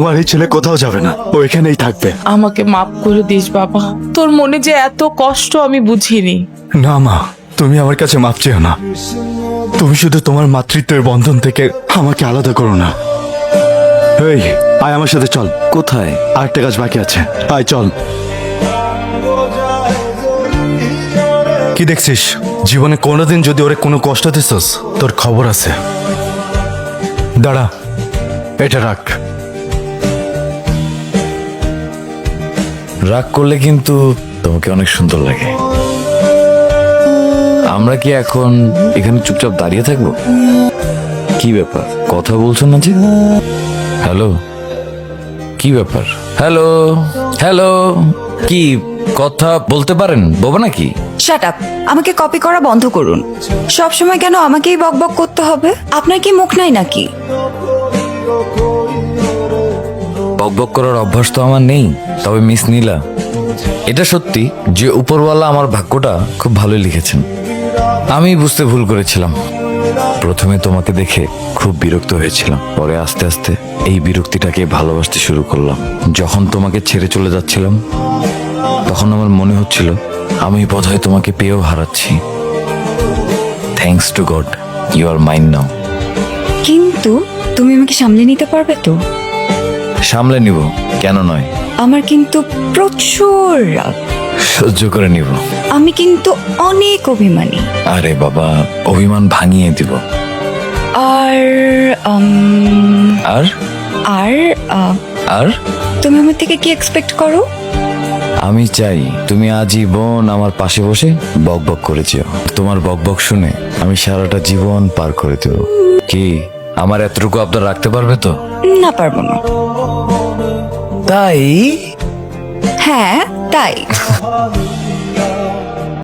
তোমার এই ছেলে কোথাও যাবে না, ও এখানেই থাকবে। আমাকে মাফ করে দিস বাবা, তোর মনে যে এত কষ্ট আমি বুঝিনি। না মা, তুমি আমার কাছে মাপ চেও না। তুমি শুধু তোমার মাতৃত্বের বন্ধন থেকে আমাকে আলাদা করো না। এই, আয় আমার সাথে চল। কোথায়? আরেকটা কাজ বাকি আছে, আয় চল। কি দেখছিস? জীবনে কোনোদিন যদি ওরে কোনো কষ্ট দিছস, তোর খবর আছে। দাঁড়া, এটা রাখ। রাগ করলে কিন্তু তোমাকে অনেক সুন্দর লাগে। আমরা কি এখন এখানে চুপচাপ দাঁড়িয়ে থাকবো? কি ব্যাপার, কথা বলছো না যে? হ্যালো, কি ব্যাপার? হ্যালো হ্যালো, কি কথা বলতে পারেন? বোবা নাকি? শাট আপ, আমাকে কপি করা বন্ধ করুন। সব সময় কেন আমাকেই বকবক করতে হবে? আপনার কি মুখ নাই নাকি? বকবক করার অভ্যাস তো আমার নেই। তবে মিস নীলা, এটা সত্যি যে উপরওয়ালা আমার ভাগ্যটা খুব ভালোই লিখেছেন। আমি বুঝতে ভুল করেছিলাম। প্রথমে তোমাকে দেখে খুব বিরক্ত হয়েছিলাম, পরে আস্তে আস্তে এই বিরক্তিটাকে ভালোবাসতে শুরু করলাম। যখন তোমাকে ছেড়ে চলে যাচ্ছিলাম, তখন আমার মনে হচ্ছিল আমি বোধহয় তোমাকে পেয়েও হারাচ্ছি। Thanks to God, you are mine now. কিন্তু তুমি আমাকে সামলে নিতে পারবে তো? সামলে নিব, কেন নয়? আমার কিন্তু প্রচুর রাগ। সহ্য করে নিব। আমি কিন্তু অনেক অভিমানী। আরে বাবা, অভিমান ভাঙিয়ে দিব। আর আর আর আর তুমি আমার থেকে কি এক্সপেক্ট করো? আমি চাই তুমি আজীবন আমার পাশে বসে বকবক করে যেও। তোমার বকবক শুনে আমি সারাটা জীবন পার করে দেব। কি আমার এতটুকু আবদার রাখতে পারবে তো? না, পারবো না। তাই হ্যাঁ, তাই।